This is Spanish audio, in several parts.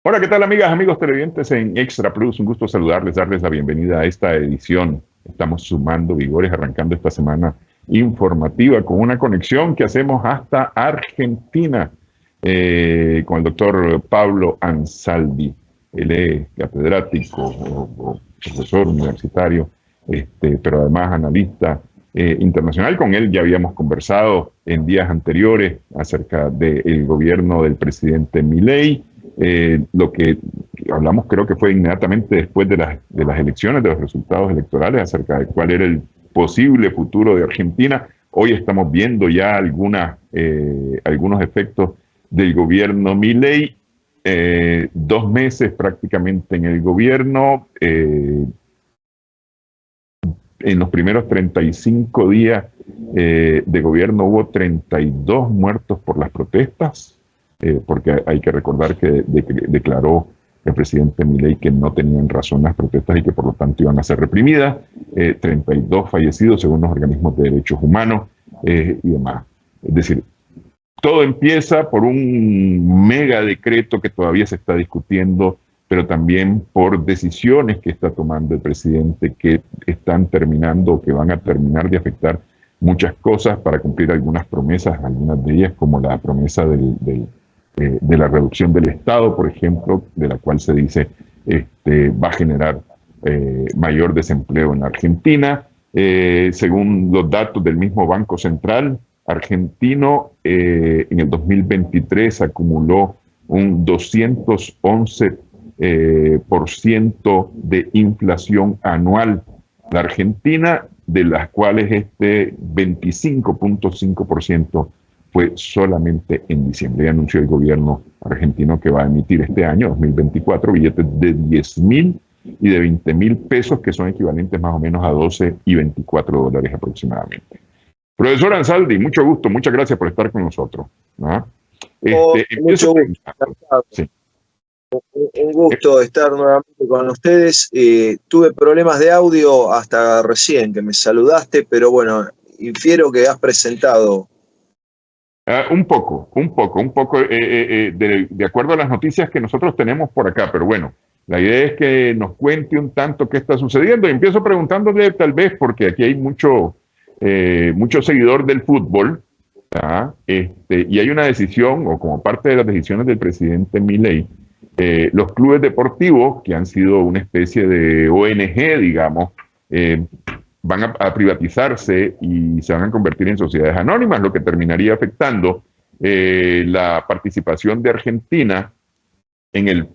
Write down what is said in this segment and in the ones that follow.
Hola, ¿qué tal amigas, amigos televidentes en Extra Plus? Un gusto saludarles, darles la bienvenida a esta edición. Estamos sumando vigores, arrancando esta semana informativa con una conexión que hacemos hasta Argentina con el doctor Pablo Ansaldi. Él es catedrático o profesor universitario, pero además analista internacional. Con él ya habíamos conversado en días anteriores acerca del gobierno del presidente Milei. Lo que hablamos creo que fue inmediatamente después de las elecciones, de los resultados electorales, acerca de cuál era el posible futuro de Argentina. Hoy estamos viendo ya algunos efectos del gobierno Milei. 2 meses prácticamente en el gobierno. En los primeros 35 días de gobierno hubo 32 muertos por las protestas, porque hay que recordar que declaró el presidente Milei que no tenían razón las protestas y que por lo tanto iban a ser reprimidas. 32 fallecidos según los organismos de derechos humanos y demás. Es decir, todo empieza por un mega decreto que todavía se está discutiendo, pero también por decisiones que está tomando el presidente que están terminando o que van a terminar de afectar muchas cosas para cumplir algunas promesas, algunas de ellas como la promesa de la reducción del Estado, por ejemplo, de la cual se dice va a generar mayor desempleo en la Argentina. Según los datos del mismo Banco Central argentino, en el 2023 acumuló un 211% de inflación anual la Argentina, de las cuales este 25.5% fue solamente en diciembre. Ya anunció el gobierno argentino que va a emitir este año, 2024, billetes de 10.000 y de 20.000 pesos, que son equivalentes más o menos a 12 y 24 dólares aproximadamente. Profesor Ansaldi, mucho gusto, muchas gracias por estar con nosotros. ¿No? Mucho gusto. Sí. Un gusto estar nuevamente con ustedes. Tuve problemas de audio hasta recién que me saludaste, pero bueno, infiero que has presentado. Un poco, de acuerdo a las noticias que nosotros tenemos por acá, pero bueno, la idea es que nos cuente un tanto qué está sucediendo. Y empiezo preguntándole tal vez, porque aquí hay mucho seguidor del fútbol, y hay una decisión, o como parte de las decisiones del presidente Milei, los clubes deportivos, que han sido una especie de ONG, digamos, van a privatizarse y se van a convertir en sociedades anónimas, lo que terminaría afectando la participación de Argentina en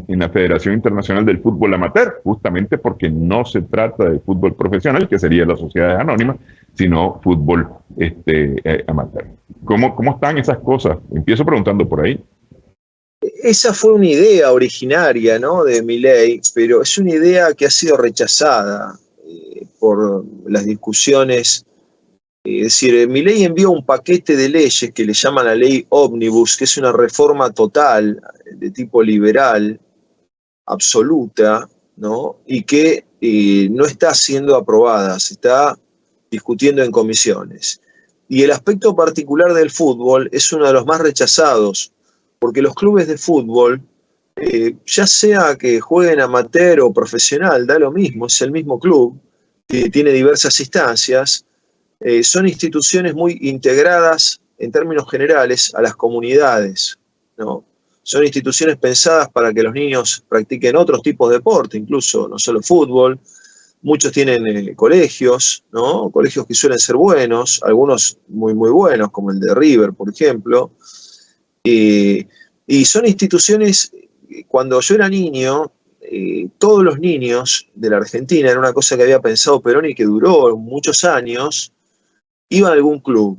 la Federación Internacional del Fútbol Amateur, justamente porque no se trata de fútbol profesional, que sería las sociedades anónimas, sino fútbol amateur. ¿Cómo están esas cosas? Empiezo preguntando por ahí. Esa fue una idea originaria, ¿no?, de Milei, pero es una idea que ha sido rechazada por las discusiones. Es decir, Milei envió un paquete de leyes que le llaman la ley Ómnibus, que es una reforma total de tipo liberal, absoluta, ¿no?, y que no está siendo aprobada, se está discutiendo en comisiones. Y el aspecto particular del fútbol es uno de los más rechazados, porque los clubes de fútbol, ya sea que jueguen amateur o profesional, da lo mismo, es el mismo club, tiene diversas instancias, son instituciones muy integradas en términos generales a las comunidades, ¿no? Son instituciones pensadas para que los niños practiquen otros tipos de deporte, incluso no solo fútbol. Muchos tienen colegios, ¿no?, colegios que suelen ser buenos, algunos muy, muy buenos, como el de River, por ejemplo. Y son instituciones, cuando yo era niño, todos los niños de la Argentina, era una cosa que había pensado Perón y que duró muchos años, iban a algún club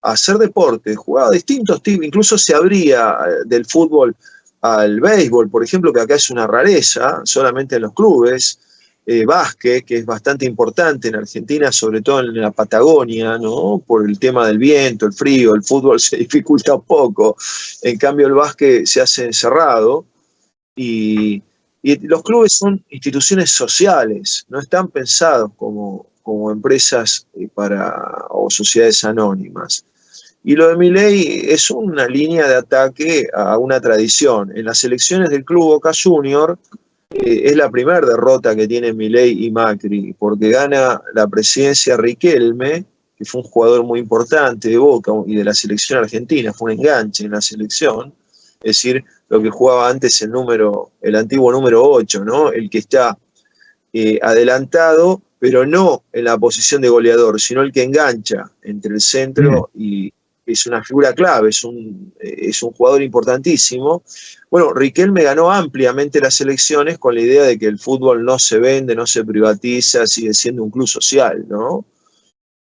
a hacer deporte, jugaba distintos tipos, incluso se abría del fútbol al béisbol, por ejemplo, que acá es una rareza, solamente en los clubes, básquet, que es bastante importante en Argentina, sobre todo en la Patagonia, ¿no?, por el tema del viento, el frío, el fútbol se dificulta un poco, en cambio el básquet se hace encerrado, y los clubes son instituciones sociales, no están pensados como empresas o sociedades anónimas. Y lo de Milei es una línea de ataque a una tradición. En las elecciones del Club Boca Junior es la primera derrota que tienen Milei y Macri, porque gana la presidencia Riquelme, que fue un jugador muy importante de Boca y de la selección argentina, fue un enganche en la selección, es decir, lo que jugaba antes el antiguo número 8, ¿no? El que está adelantado, pero no en la posición de goleador, sino el que engancha entre el centro y es una figura clave, es un jugador importantísimo. Bueno, Riquelme ganó ampliamente las elecciones con la idea de que el fútbol no se vende, no se privatiza, sigue siendo un club social, ¿no?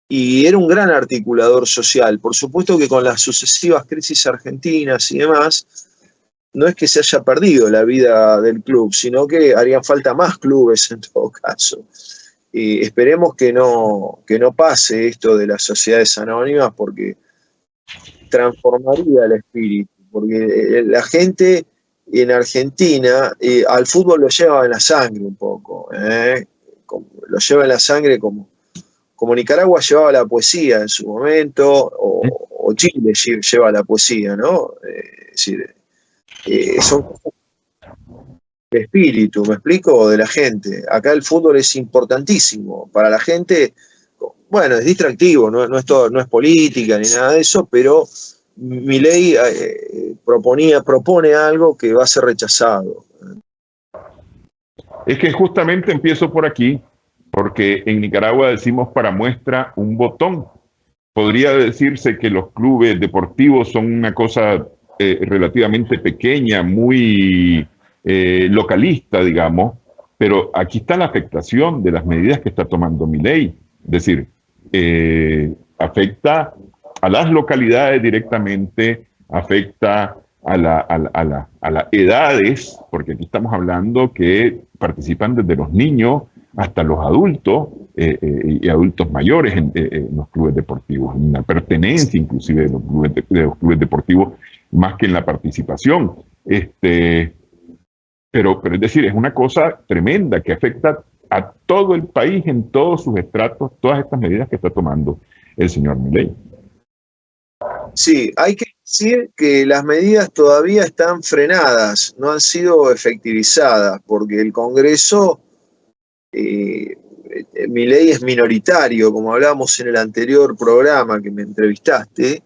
Y era un gran articulador social. Por supuesto que con las sucesivas crisis argentinas y demás, no es que se haya perdido la vida del club, sino que harían falta más clubes en todo caso. Esperemos que no pase esto de las sociedades anónimas, porque transformaría el espíritu, porque la gente en Argentina al fútbol lo lleva en la sangre un poco, lo lleva en la sangre como Nicaragua llevaba la poesía en su momento, o Chile lleva la poesía, ¿no? Es decir, son cosas de espíritu, ¿me explico? De la gente. Acá el fútbol es importantísimo. Para la gente, bueno, es distractivo, no es política ni nada de eso, pero Milei propone algo que va a ser rechazado. Es que justamente empiezo por aquí, porque en Nicaragua decimos para muestra un botón. Podría decirse que los clubes deportivos son una cosa relativamente pequeña, muy localista, digamos, pero aquí está la afectación de las medidas que está tomando Milei. Es decir, afecta a las localidades directamente, afecta a las edades, porque aquí estamos hablando que participan desde los niños hasta los adultos y adultos mayores en los clubes deportivos, en la pertenencia inclusive de los clubes deportivos, más que en la participación. Pero es decir, es una cosa tremenda que afecta a todo el país en todos sus estratos, todas estas medidas que está tomando el señor Milei. Sí, hay que decir que las medidas todavía están frenadas, no han sido efectivizadas, porque el Congreso, Milei es minoritario, como hablábamos en el anterior programa que me entrevistaste,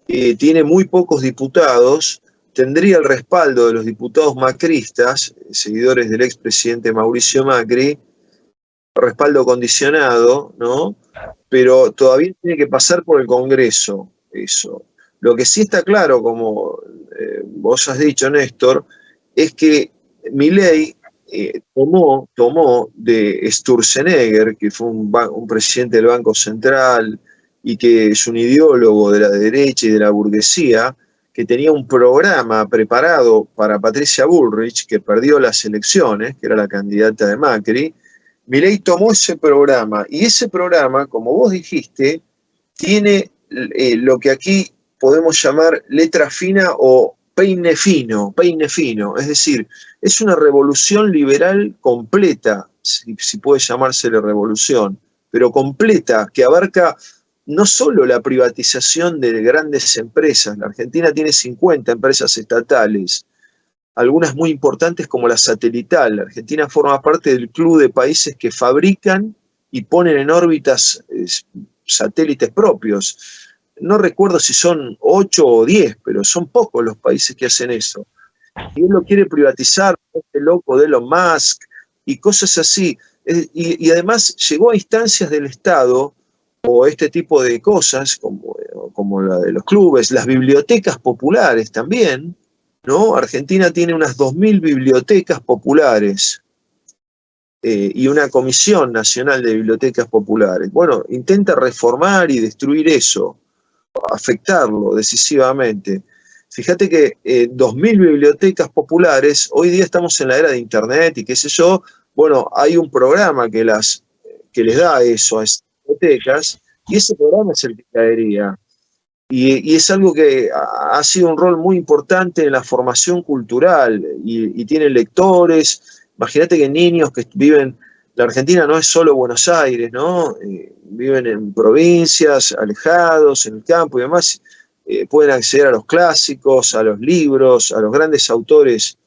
tiene muy pocos diputados, tendría el respaldo de los diputados macristas, seguidores del expresidente Mauricio Macri, respaldo condicionado, ¿no? Pero todavía tiene que pasar por el Congreso eso. Lo que sí está claro, como vos has dicho, Néstor, es que Milei tomó de Sturzenegger, que fue un presidente del Banco Central y que es un ideólogo de la derecha y de la burguesía, que tenía un programa preparado para Patricia Bullrich, que perdió las elecciones, que era la candidata de Macri. Milei tomó ese programa, y ese programa, como vos dijiste, tiene lo que aquí podemos llamar letra fina o peine fino, es decir, es una revolución liberal completa, si puede llamársele revolución, pero completa, que abarca no solo la privatización de grandes empresas. La Argentina tiene 50 empresas estatales, algunas muy importantes como la Satelital. La Argentina forma parte del club de países que fabrican y ponen en órbitas satélites propios. No recuerdo si son 8 o 10, pero son pocos los países que hacen eso. Y él lo quiere privatizar, este loco de Elon Musk, y cosas así. Y además llegó a instancias del Estado, o este tipo de cosas, como la de los clubes, las bibliotecas populares también, ¿no? Argentina tiene unas 2000 bibliotecas populares y una Comisión Nacional de Bibliotecas Populares. Bueno, intenta reformar y destruir eso, afectarlo decisivamente. Fíjate que 2000 bibliotecas populares, hoy día estamos en la era de Internet y qué sé yo, bueno, hay un programa que les da eso a esas bibliotecas, y ese programa es el que caería. Y es algo que ha sido un rol muy importante en la formación cultural, y tiene lectores. Imagínate que niños que viven, la Argentina no es solo Buenos Aires, ¿no? Viven en provincias, alejados, en el campo y demás. pueden acceder a los clásicos, a los libros, a los grandes autores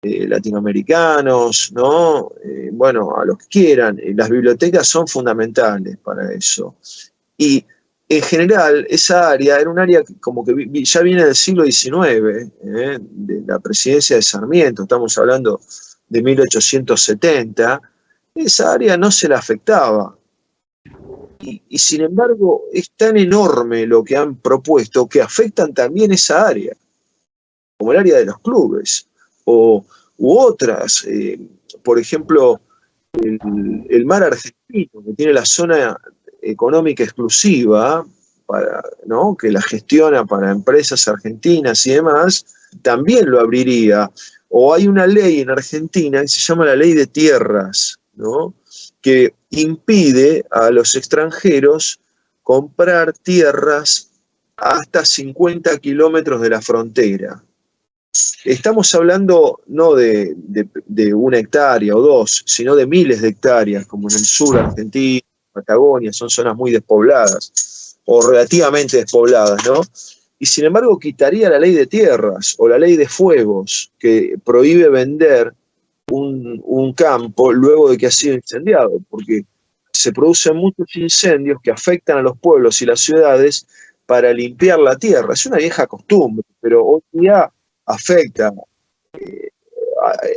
latinoamericanos, ¿no? Bueno, a los que quieran. Las bibliotecas son fundamentales para eso. Y en general, esa área era un área que como que ya viene del siglo XIX, de la presidencia de Sarmiento, estamos hablando de 1870, esa área no se la afectaba. Y sin embargo, es tan enorme lo que han propuesto que afectan también esa área, como el área de los clubes, u otras. Por ejemplo, el mar argentino, que tiene la zona económica exclusiva, ¿no? Que la gestiona para empresas argentinas y demás, también lo abriría. O hay una ley en Argentina que se llama la Ley de Tierras, ¿no? Que impide a los extranjeros comprar tierras hasta 50 kilómetros de la frontera. Estamos hablando no de 1 hectárea o 2, sino de miles de hectáreas, como en el sur argentino, Patagonia, son zonas muy despobladas, o relativamente despobladas, ¿no? Y sin embargo quitaría la ley de tierras, o la ley de fuegos, que prohíbe vender un campo luego de que ha sido incendiado, porque se producen muchos incendios que afectan a los pueblos y las ciudades para limpiar la tierra. Es una vieja costumbre, pero hoy día afecta.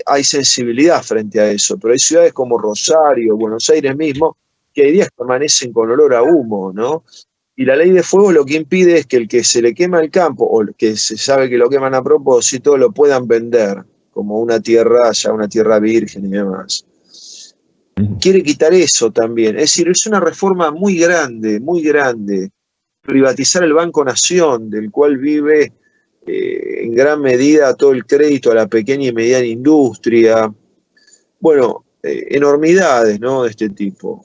Hay sensibilidad frente a eso, pero hay ciudades como Rosario, Buenos Aires mismo, que hay días que amanecen con olor a humo, ¿no? Y la ley de fuego lo que impide es que el que se le quema el campo, o que se sabe que lo queman a propósito, lo puedan vender como una tierra, ya una tierra virgen y demás. Quiere quitar eso también. Es decir, es una reforma muy grande, muy grande. Privatizar el Banco Nación, del cual vive en gran medida todo el crédito a la pequeña y mediana industria. Bueno, enormidades, ¿no?, de este tipo.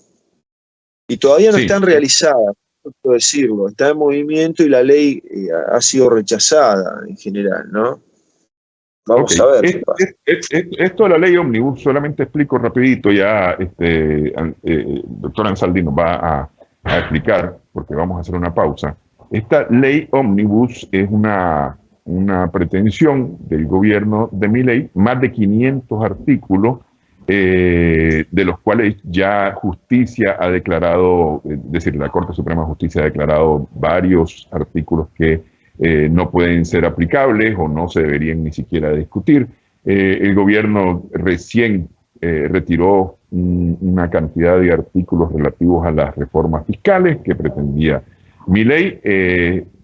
Y todavía no están realizadas, no puedo decirlo. Está en movimiento y la ley ha sido rechazada en general, ¿no? Vamos a ver. Esto de la ley Ómnibus, solamente explico rapidito, ya doctor Ansaldi nos va a explicar, porque vamos a hacer una pausa. Esta ley Ómnibus es una pretensión del gobierno de Milei, más de 500 artículos, de los cuales ya justicia ha declarado, es decir, la Corte Suprema de Justicia ha declarado varios artículos que no pueden ser aplicables o no se deberían ni siquiera discutir. El gobierno recién retiró una cantidad de artículos relativos a las reformas fiscales que pretendía Milei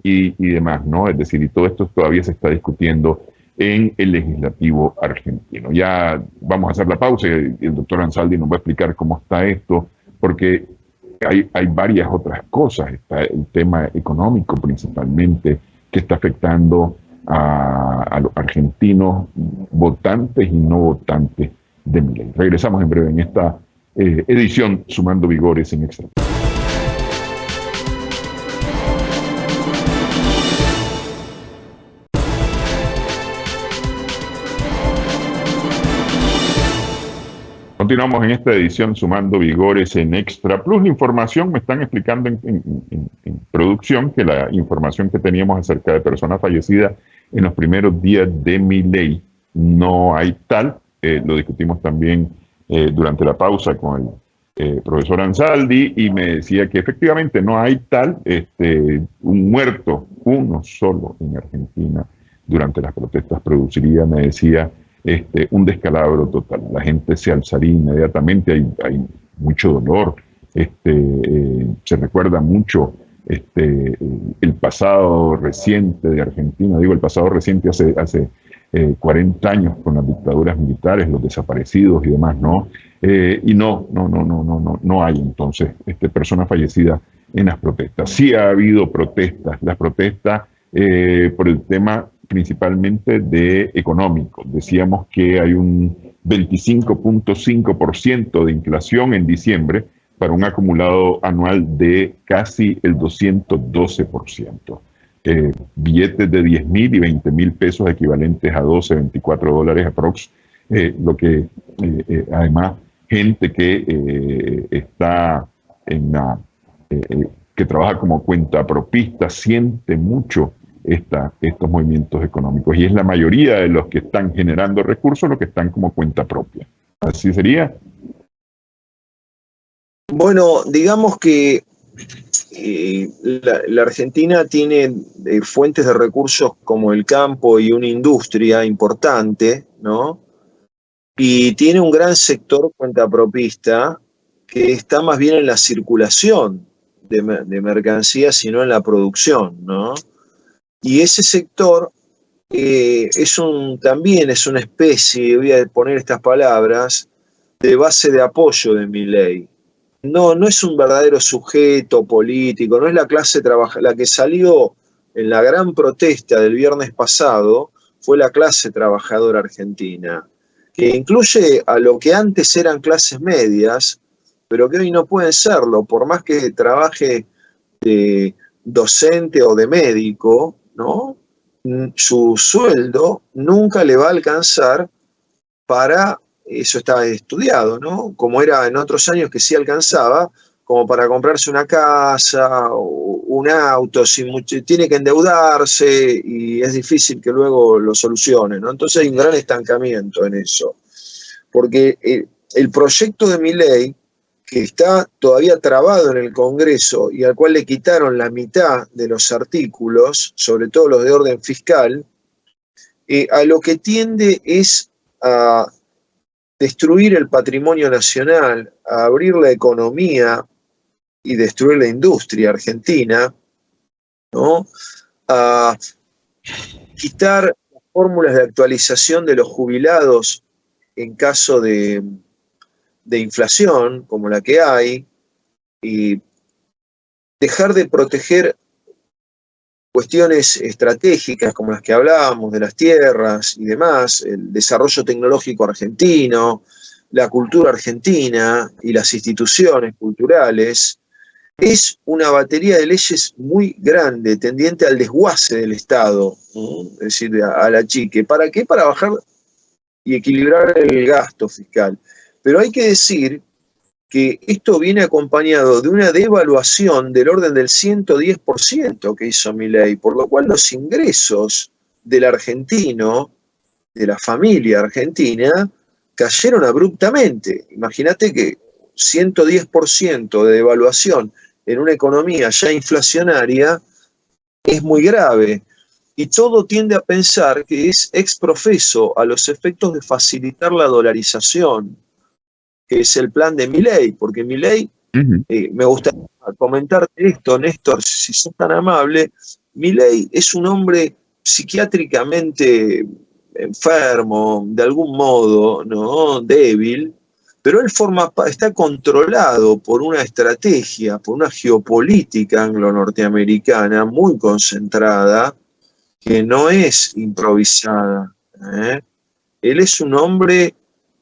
y demás, ¿no? Es decir, y todo esto todavía se está discutiendo en el legislativo argentino. Ya vamos a hacer la pausa y el doctor Ansaldi nos va a explicar cómo está esto, porque hay varias otras cosas. Está el tema económico principalmente, que está afectando a los argentinos votantes y no votantes de Milei. Regresamos en breve en esta edición Sumando Vigores en Extra. Continuamos en esta edición Sumando Vigores en Extra Plus. La información, me están explicando en producción, que la información que teníamos acerca de personas fallecidas en los primeros días de Milei no hay tal. Lo discutimos también durante la pausa con el profesor Ansaldi, y me decía que efectivamente no hay tal. Un muerto, uno solo en Argentina durante las protestas produciría, me decía, un descalabro total. La gente se alzaría inmediatamente, hay mucho dolor, se recuerda mucho el pasado reciente de Argentina, digo el pasado reciente hace 40 años con las dictaduras militares, los desaparecidos y demás, ¿no? Y no hay entonces personas fallecidas en las protestas. Sí ha habido protestas, las protestas por el tema principalmente de económico. Decíamos que hay un 25.5% de inflación en diciembre para un acumulado anual de casi el 212%. Billetes de 10.000 y 20.000 pesos equivalentes a 12, 24 dólares aprox. Lo que además gente que está que trabaja como cuentapropista, siente mucho estos movimientos económicos. Y es la mayoría de los que están generando recursos los que están como cuenta propia. ¿Así sería? Bueno, digamos que la Argentina tiene fuentes de recursos como el campo y una industria importante, ¿no? Y tiene un gran sector cuentapropista que está más bien en la circulación de mercancías y no en la producción, ¿no? Y ese sector también es una especie, voy a poner estas palabras, de base de apoyo de Milei. No es un verdadero sujeto político, no es la clase trabajadora. La que salió en la gran protesta del viernes pasado fue la clase trabajadora argentina, que incluye a lo que antes eran clases medias, pero que hoy no pueden serlo, por más que trabaje de docente o de médico, ¿no? Su sueldo nunca le va a alcanzar para, eso está estudiado, ¿no? Como era en otros años que sí alcanzaba, como para comprarse una casa o un auto, tiene que endeudarse y es difícil que luego lo solucione, ¿no? Entonces hay un gran estancamiento en eso, porque el proyecto de Milei, que está todavía trabado en el Congreso y al cual le quitaron la mitad de los artículos, sobre todo los de orden fiscal, a lo que tiende es a destruir el patrimonio nacional, a abrir la economía y destruir la industria argentina, ¿no? A quitar las fórmulas de actualización de los jubilados en caso de inflación, como la que hay, y dejar de proteger cuestiones estratégicas como las que hablábamos, de las tierras y demás, el desarrollo tecnológico argentino, la cultura argentina y las instituciones culturales, es una batería de leyes muy grande, tendiente al desguace del Estado, ¿no? Es decir, a la chique. ¿Para qué? Para bajar y equilibrar el gasto fiscal. Pero hay que decir que esto viene acompañado de una devaluación del orden del 110% que hizo Milei, por lo cual los ingresos del argentino, de la familia argentina, cayeron abruptamente. Imagínate que 110% de devaluación en una economía ya inflacionaria es muy grave. Y todo tiende a pensar que es exprofeso a los efectos de facilitar la dolarización, que es el plan de Milei, porque Milei, me gustaría comentarte esto, Néstor, si sos tan amable. Milei es un hombre psiquiátricamente enfermo, de algún modo, ¿no? Débil, pero él está controlado por una estrategia, por una geopolítica anglo-norteamericana muy concentrada, que no es improvisada, ¿eh? Él es un hombre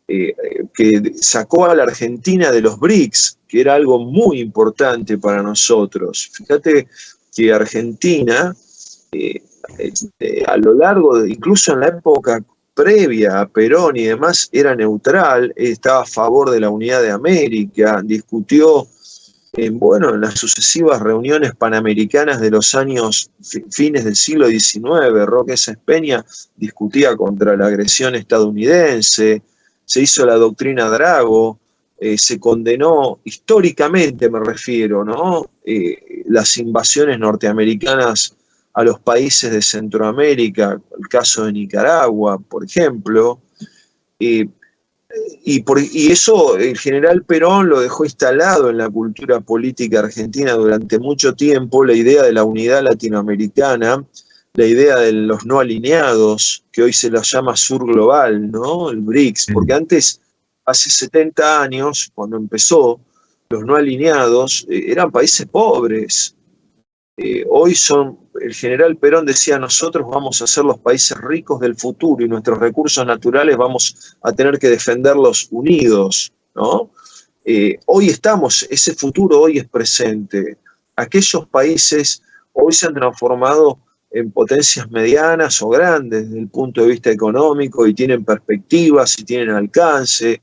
que sacó a la Argentina de los BRICS, que era algo muy importante para nosotros. Fíjate que Argentina, a lo largo, incluso en la época previa a Perón y demás, era neutral, estaba a favor de la unidad de América, discutió en las sucesivas reuniones panamericanas de los años fines del siglo XIX, Roque Sáenz Peña discutía contra la agresión estadounidense, se hizo la doctrina Drago, se condenó históricamente, me refiero, ¿no? Las invasiones norteamericanas a los países de Centroamérica, el caso de Nicaragua, por ejemplo, y eso el general Perón lo dejó instalado en la cultura política argentina durante mucho tiempo, la idea de la unidad latinoamericana, la idea de los no alineados, que hoy se los llama Sur Global, ¿no? El BRICS, porque antes, hace 70 años, cuando empezó, los no alineados eran países pobres. Hoy el general Perón decía, nosotros vamos a ser los países ricos del futuro y nuestros recursos naturales vamos a tener que defenderlos unidos, ¿no? Hoy ese futuro hoy es presente. Aquellos países hoy se han transformado en potencias medianas o grandes desde el punto de vista económico y tienen perspectivas y tienen alcance.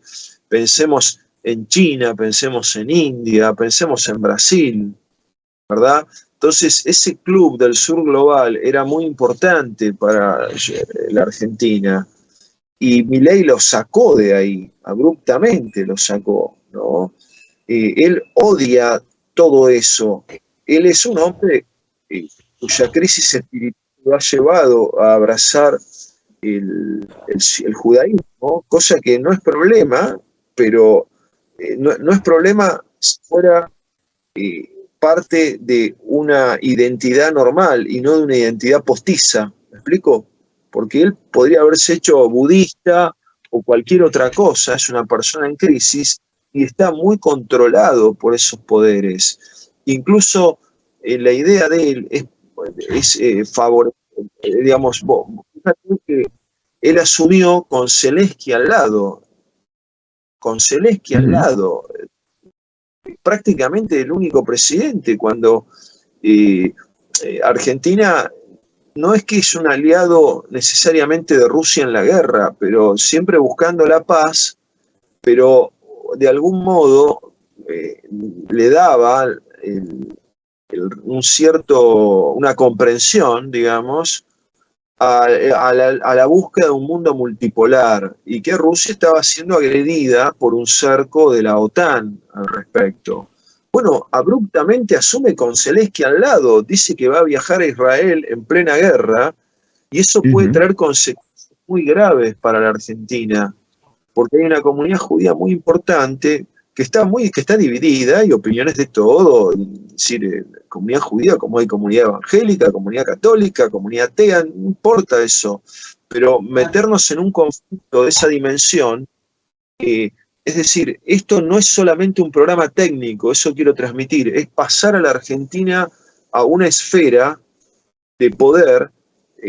Pensemos en China, pensemos en India, pensemos en Brasil. ¿verdad? Entonces, ese club del sur global era muy importante para la Argentina, y Milei lo sacó de ahí, abruptamente lo sacó, ¿no? Él odia todo eso. Él es un hombre cuya crisis espiritual lo ha llevado a abrazar el judaísmo, cosa que no es problema, pero no es problema si fuera parte de una identidad normal y no de una identidad postiza. ¿Me explico? Porque él podría haberse hecho budista o cualquier otra cosa, es una persona en crisis y está muy controlado por esos poderes. Incluso la idea de él es favorecer, digamos, fíjate que él asumió con Zelensky al lado, prácticamente el único presidente, cuando Argentina no es que es un aliado necesariamente de Rusia en la guerra, pero siempre buscando la paz, pero de algún modo le daba una comprensión, digamos, a la búsqueda de un mundo multipolar, y que Rusia estaba siendo agredida por un cerco de la OTAN al respecto. Bueno, abruptamente asume con Zelensky al lado, dice que va a viajar a Israel en plena guerra, y eso puede traer consecuencias muy graves para la Argentina, porque hay una comunidad judía muy importante que está dividida, hay opiniones de todo, es decir, comunidad judía como hay comunidad evangélica, comunidad católica, comunidad atea, no importa eso, pero meternos en un conflicto de esa dimensión, es decir, esto no es solamente un programa técnico, eso quiero transmitir, es pasar a la Argentina a una esfera de poder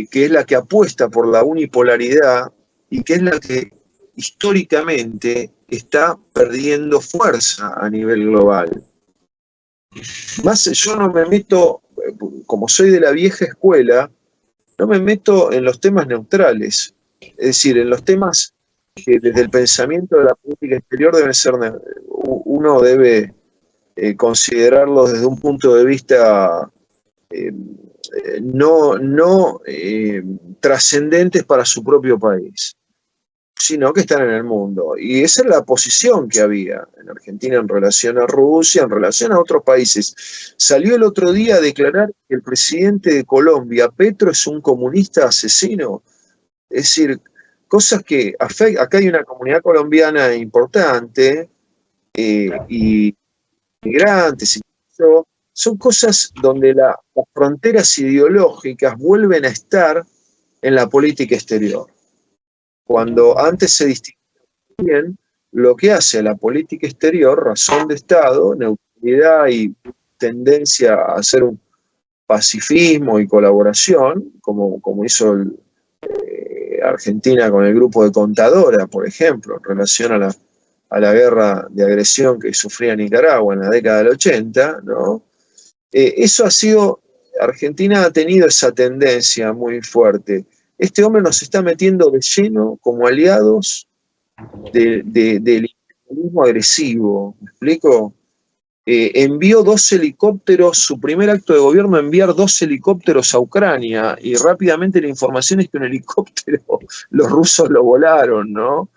que es la que apuesta por la unipolaridad y que es la que históricamente está perdiendo fuerza a nivel global. Más, yo no me meto, como soy de la vieja escuela, no me meto en los temas neutrales, es decir, en los temas que desde el pensamiento de la política exterior deben ser, uno debe considerarlos desde un punto de vista no trascendentes para su propio país, sino que están en el mundo. Y esa es la posición que había en Argentina en relación a Rusia, en relación a otros países. Salió el otro día a declarar que el presidente de Colombia, Petro, es un comunista asesino. Es decir, cosas que afectan. Acá hay una comunidad colombiana importante y migrantes, y eso, son cosas donde las fronteras ideológicas vuelven a estar en la política exterior. Cuando antes se distinguía bien lo que hace la política exterior, razón de Estado, neutralidad y tendencia a hacer un pacifismo y colaboración, como hizo Argentina con el grupo de Contadora, por ejemplo, en relación a la guerra de agresión que sufría Nicaragua en la década del 80, ¿no? Eso ha sido, Argentina ha tenido esa tendencia muy fuerte. Este hombre nos está metiendo de lleno como aliados del imperialismo agresivo, ¿me explico? Envió 2 helicópteros, su primer acto de gobierno, enviar 2 helicópteros a Ucrania, y rápidamente la información es que un helicóptero, los rusos lo volaron, ¿no?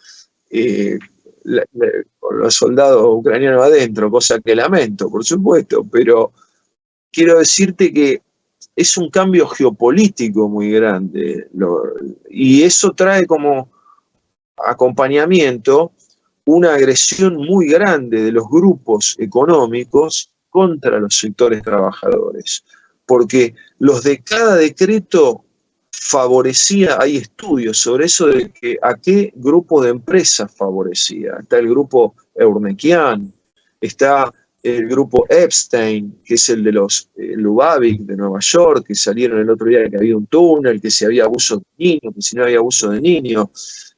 Con los soldados ucranianos adentro, cosa que lamento, por supuesto, pero quiero decirte que es un cambio geopolítico muy grande, y eso trae como acompañamiento una agresión muy grande de los grupos económicos contra los sectores trabajadores, porque los de cada decreto favorecía, hay estudios sobre eso, de que a qué grupo de empresas favorecía. Está el grupo Eurnequian, está el grupo Epstein, que es el de los Lubavitch de Nueva York, que salieron el otro día que había un túnel, que si había abuso de niños, que si no había abuso de niños.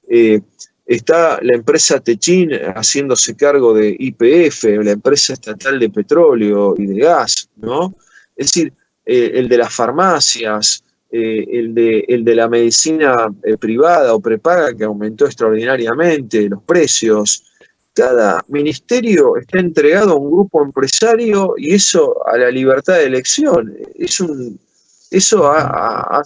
Está la empresa Techin haciéndose cargo de YPF, la empresa estatal de petróleo y de gas, ¿no? Es decir, el de las farmacias, el de la medicina privada o prepaga, que aumentó extraordinariamente los precios. cada ministerio está entregado a un grupo empresario y eso a la libertad de elección. Eso ha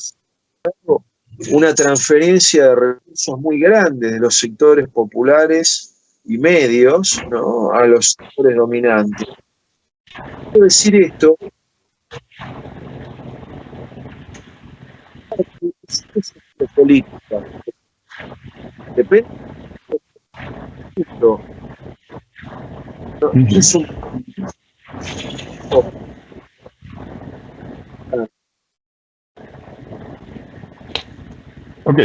dado una transferencia de recursos muy grande de los sectores populares y medios, ¿no?, a los sectores dominantes. Quiero decir esto, es política. Depende de esto. No, es un... Ok,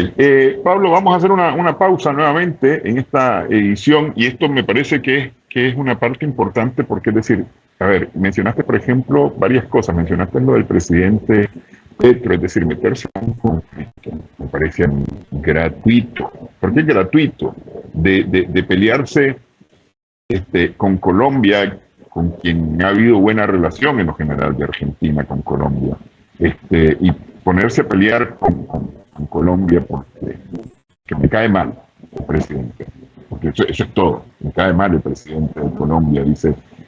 Pablo, vamos a hacer una pausa nuevamente en esta edición y esto me parece que es una parte importante porque es decir, a ver, mencionaste por ejemplo varias cosas, mencionaste lo del presidente Petro, es decir, meterse en un conflicto, me parece gratuito. ¿Por qué gratuito? De pelearse con Colombia, con quien ha habido buena relación en lo general de Argentina con Colombia, y ponerse a pelear con Colombia porque que me cae mal el presidente, porque eso es todo, me cae mal el presidente de Colombia,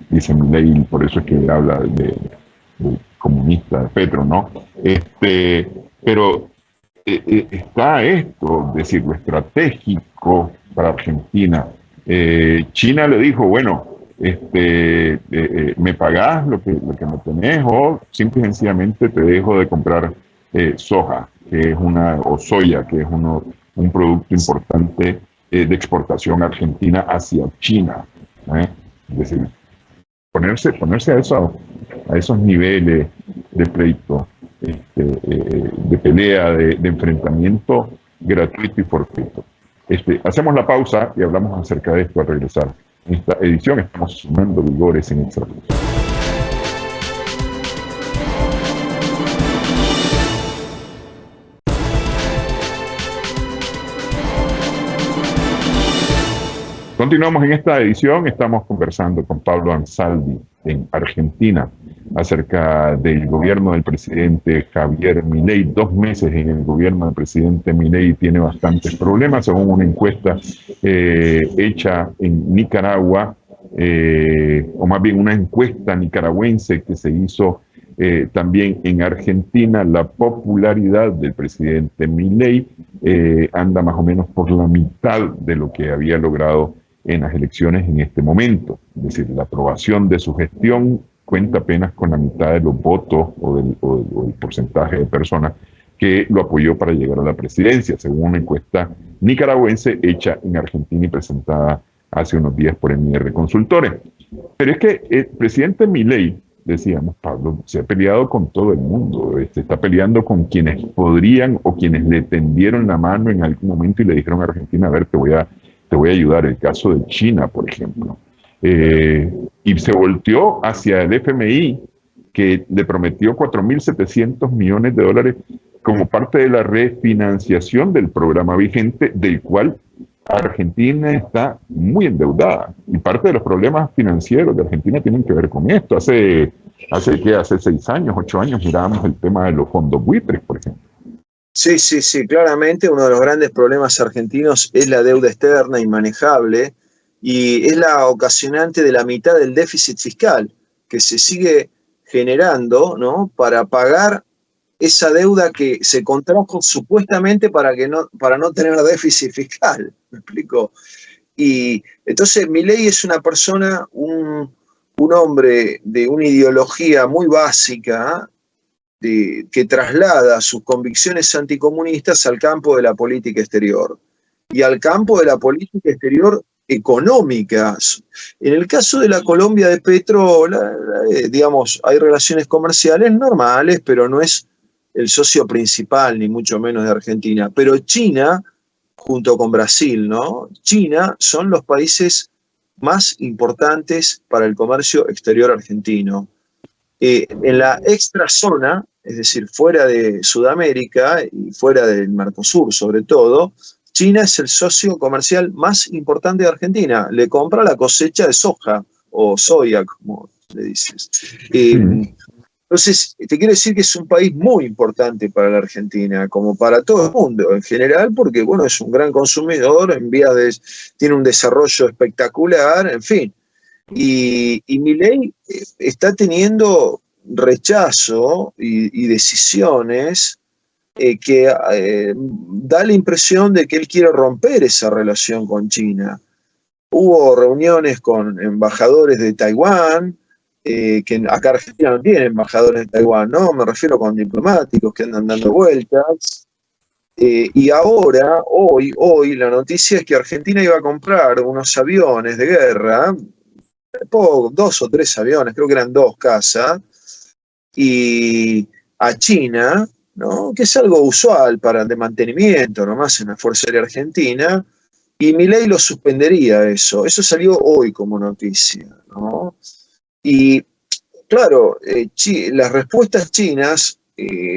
dice Milei, por eso es que habla de comunista de Petro, ¿no? Pero está esto, es decir, lo estratégico para Argentina. China le dijo, bueno, me pagás lo que me tenés o simple y sencillamente te dejo de comprar soja, que es o soya, que es un producto importante de exportación argentina hacia China. Es decir, ponerse a esos niveles de pleito, de pelea, de enfrentamiento gratuito y fortuito. Hacemos la pausa y hablamos acerca de esto al regresar. En esta edición estamos sumando vigores en Extra Luz. Continuamos en esta edición, estamos conversando con Pablo Ansaldi en Argentina acerca del gobierno del presidente Javier Milei. 2 meses en el gobierno del presidente Milei tiene bastantes problemas, según una encuesta hecha en Nicaragua, o más bien una encuesta nicaragüense que se hizo también en Argentina. La popularidad del presidente Milei anda más o menos por la mitad de lo que había logrado en las elecciones en este momento. Es decir, la aprobación de su gestión cuenta apenas con la mitad de los votos o del porcentaje de personas que lo apoyó para llegar a la presidencia, según una encuesta nicaragüense hecha en Argentina y presentada hace unos días por MR Consultores. Pero es que el presidente Milei, decíamos, Pablo, se ha peleado con todo el mundo, está peleando con quienes podrían o quienes le tendieron la mano en algún momento y le dijeron a Argentina, a ver, te voy a ayudar. El caso de China, por ejemplo. Y se volteó hacia el FMI, que le prometió 4.700 millones de dólares como parte de la refinanciación del programa vigente, del cual Argentina está muy endeudada. Y parte de los problemas financieros de Argentina tienen que ver con esto. Hace 6 años, 8 años, mirábamos el tema de los fondos buitres, por ejemplo. Sí, claramente uno de los grandes problemas argentinos es la deuda externa inmanejable y es la ocasionante de la mitad del déficit fiscal que se sigue generando, ¿no?, para pagar esa deuda que se contrajo supuestamente para no tener déficit fiscal. ¿Me explico? Y entonces Milei es una persona, un hombre de una ideología muy básica, que traslada sus convicciones anticomunistas al campo de la política exterior y al campo de la política exterior económica. En el caso de la Colombia de Petro, digamos, hay relaciones comerciales normales, pero no es el socio principal, ni mucho menos de Argentina. Pero China, junto con Brasil, ¿no? China son los países más importantes para el comercio exterior argentino. En la extrazona, es decir, fuera de Sudamérica y fuera del Mercosur sobre todo, China es el socio comercial más importante de Argentina. Le compra la cosecha de soja o soya, como le dices. Entonces, te quiero decir que es un país muy importante para la Argentina, como para todo el mundo en general, porque, bueno, es un gran consumidor, tiene un desarrollo espectacular, en fin. Y Milei está teniendo rechazo y decisiones que da la impresión de que él quiere romper esa relación con China. Hubo reuniones con embajadores de Taiwán, que acá Argentina no tiene embajadores de Taiwán, ¿no? Me refiero con diplomáticos que andan dando vueltas. Y ahora, hoy, la noticia es que Argentina iba a comprar unos aviones de guerra, 2 o 3 aviones, creo que eran 2 y a China, ¿no? Que es algo usual de mantenimiento nomás en la Fuerza Aérea Argentina, y Milei lo suspendería eso. Eso salió hoy como noticia, ¿no? Y claro, las respuestas chinas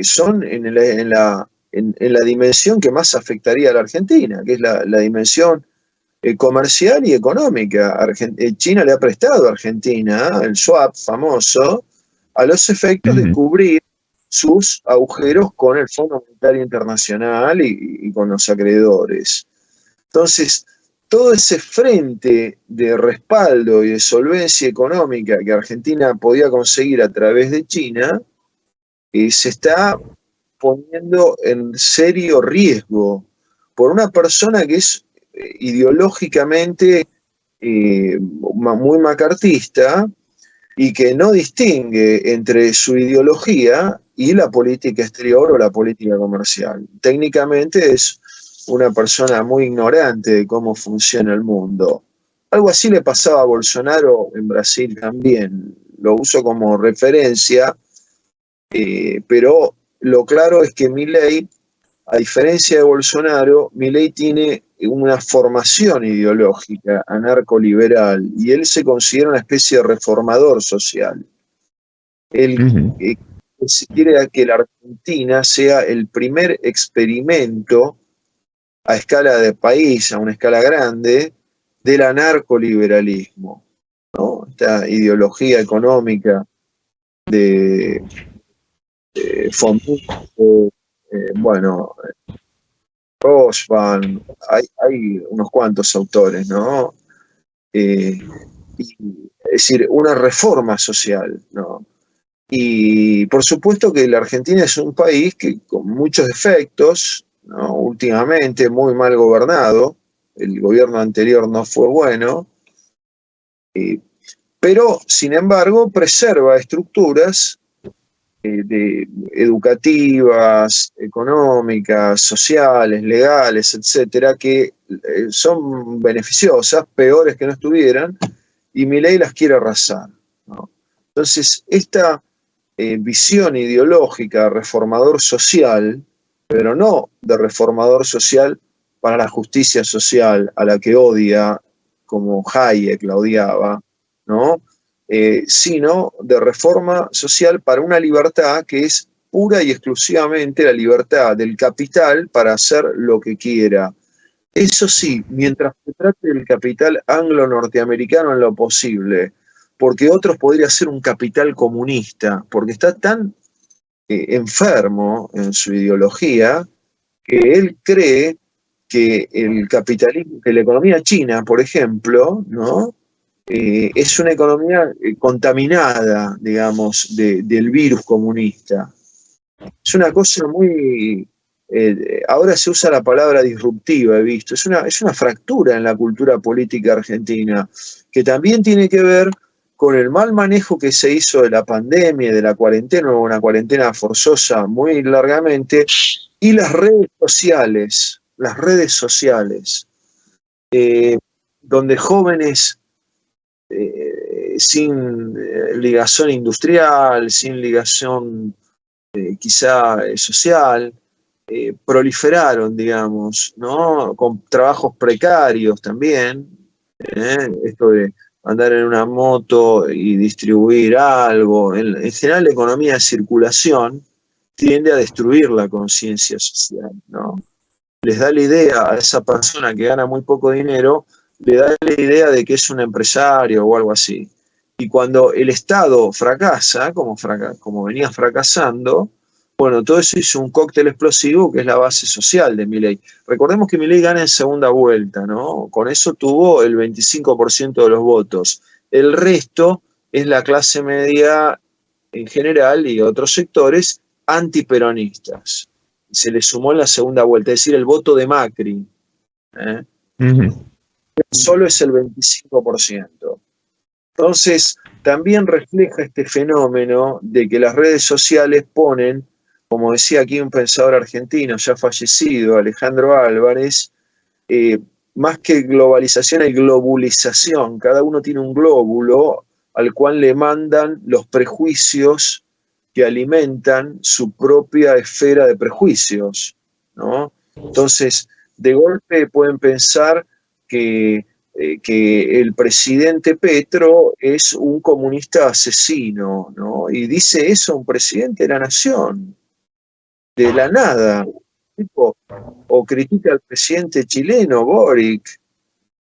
son en la dimensión que más afectaría a la Argentina, que es la dimensión comercial y económica. China le ha prestado a Argentina el swap famoso a los efectos de cubrir sus agujeros con el Fondo Monetario Internacional y con los acreedores. Entonces, todo ese frente de respaldo y de solvencia económica que Argentina podía conseguir a través de China, se está poniendo en serio riesgo por una persona que es ideológicamente muy macartista y que no distingue entre su ideología y la política exterior o la política comercial. Técnicamente es una persona muy ignorante de cómo funciona el mundo. Algo así le pasaba a Bolsonaro en Brasil también. Lo uso como referencia, pero lo claro es que Milei, a diferencia de Bolsonaro, Milei tiene una formación ideológica anarcoliberal y él se considera una especie de reformador social. Él quiere que la Argentina sea el primer experimento a escala de país, a una escala grande, del anarcoliberalismo, ¿no? Esta ideología económica de fomento, bueno, Rosban, hay unos cuantos autores, ¿no? Es decir, una reforma social, ¿no? Y por supuesto que la Argentina es un país que con muchos defectos, ¿no? Últimamente muy mal gobernado, el gobierno anterior no fue bueno, pero sin embargo preserva estructuras educativas, económicas, sociales, legales, etcétera, que son beneficiosas, peores que no estuvieran, y Milei las quiere arrasar, ¿no? Entonces, esta visión ideológica, reformador social, pero no de reformador social para la justicia social, a la que odia, como Hayek la odiaba, ¿no? Sino de reforma social para una libertad que es pura y exclusivamente la libertad del capital para hacer lo que quiera. Eso sí, mientras se trate del capital anglo-norteamericano en lo posible, porque otros podría ser un capital comunista, porque está tan enfermo en su ideología que él cree que el capitalismo, que la economía china, por ejemplo, ¿no? Es una economía contaminada, digamos, del virus comunista. Es una cosa muy... ahora se usa la palabra disruptiva, he visto. Es una fractura en la cultura política argentina, que también tiene que ver con el mal manejo que se hizo de la pandemia, de la cuarentena, una cuarentena forzosa muy largamente, y las redes sociales, donde jóvenes sin ligación industrial, sin ligación quizá social, proliferaron, digamos, ¿no? Con trabajos precarios también, esto de andar en una moto y distribuir algo. En general, la economía de circulación tiende a destruir la conciencia social, ¿no? Les da la idea a esa persona que gana muy poco dinero, le da la idea de que es un empresario o algo así. Y cuando el Estado fracasa, como venía fracasando, bueno, todo eso hizo un cóctel explosivo que es la base social de Milei. Recordemos que Milei gana en segunda vuelta, ¿no? Con eso tuvo el 25% de los votos. El resto es la clase media en general y otros sectores antiperonistas. Se le sumó en la segunda vuelta, es decir, el voto de Macri, ¿eh? Solo es el 25%. Entonces, también refleja este fenómeno de que las redes sociales ponen, como decía aquí un pensador argentino ya fallecido, Alejandro Álvarez, más que globalización hay globulización. Cada uno tiene un glóbulo al cual le mandan los prejuicios que alimentan su propia esfera de prejuicios, ¿no? Entonces, de golpe pueden pensar que el presidente Petro es un comunista asesino, ¿no? Y dice eso un presidente de la nación, de la nada. Tipo, o critica al presidente chileno, Boric,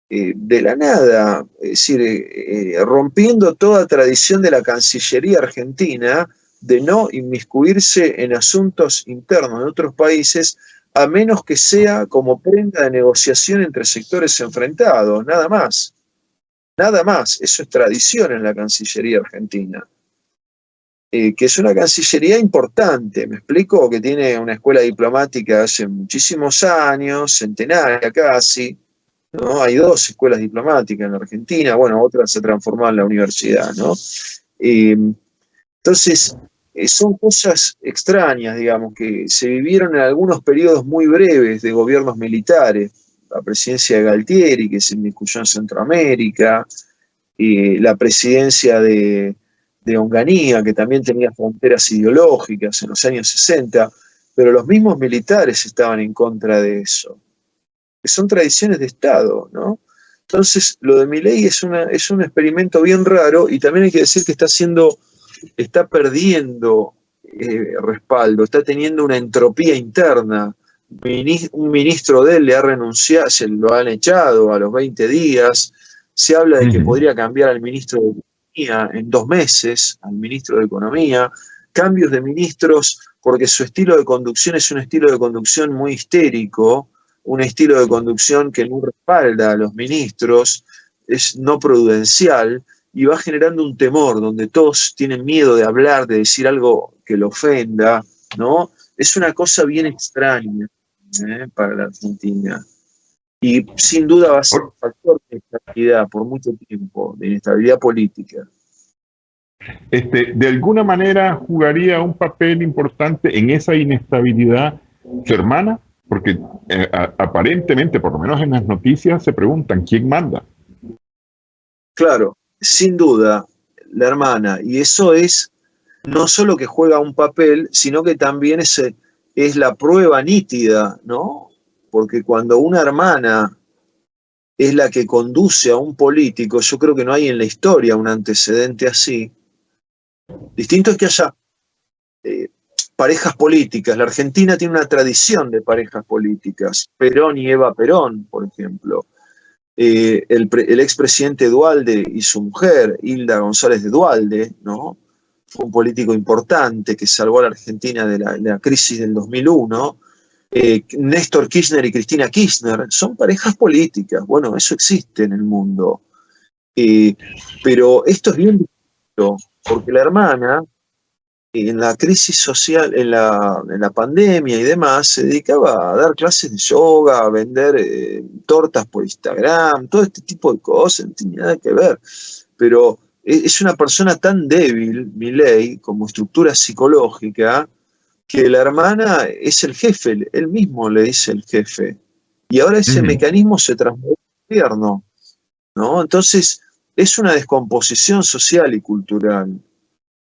de la nada, es decir, rompiendo toda tradición de la Cancillería argentina de no inmiscuirse en asuntos internos de otros países, a menos que sea como prenda de negociación entre sectores enfrentados, nada más. Nada más, eso es tradición en la Cancillería argentina. Que es una Cancillería importante, ¿me explico? Que tiene una escuela diplomática hace muchísimos años, centenaria casi, ¿no? Hay 2 escuelas diplomáticas en la Argentina, bueno, otra se transformó en la universidad, ¿no? Entonces, son cosas extrañas, digamos, que se vivieron en algunos periodos muy breves de gobiernos militares, la presidencia de Galtieri, que se inmiscuyó en Centroamérica, la presidencia de Onganía, que también tenía fronteras ideológicas en los años 60, pero los mismos militares estaban en contra de eso, que son tradiciones de Estado, ¿no? Entonces, lo de Milei es un experimento bien raro, y también hay que decir que está perdiendo respaldo, está teniendo una entropía interna. Un ministro de él le ha renunciado, se lo han echado a los 20 días, se habla de que podría cambiar al ministro de Economía en 2 meses, al ministro de Economía, cambios de ministros, porque su estilo de conducción es un estilo de conducción muy histérico, un estilo de conducción que no respalda a los ministros, es no prudencial, y va generando un temor donde todos tienen miedo de hablar, de decir algo que lo ofenda, ¿no? Es una cosa bien extraña para la Argentina. Y sin duda va a ser un factor de inestabilidad por mucho tiempo, de inestabilidad política. De alguna manera jugaría un papel importante en esa inestabilidad su hermana, porque aparentemente, por lo menos en las noticias, se preguntan quién manda. Claro, sin duda, la hermana, y eso es no solo que juega un papel, sino que también es la prueba nítida, ¿no? Porque cuando una hermana es la que conduce a un político, yo creo que no hay en la historia un antecedente así. Distinto es que haya parejas políticas. La Argentina tiene una tradición de parejas políticas. Perón y Eva Perón, por ejemplo. El expresidente Duhalde y su mujer, Hilda González de Duhalde, ¿no? Fue un político importante que salvó a la Argentina de la crisis del 2001. Néstor Kirchner y Cristina Kirchner son parejas políticas. Bueno, eso existe en el mundo. Pero esto es bien distinto, porque la hermana, en la crisis social, en la pandemia y demás, se dedicaba a dar clases de yoga, a vender tortas por Instagram, todo este tipo de cosas, no tiene nada que ver. Pero es una persona tan débil, Milei, como estructura psicológica, que la hermana es el jefe, él mismo le dice el jefe. Y ahora ese mecanismo se transformó en gobierno, ¿no? Entonces, es una descomposición social y cultural.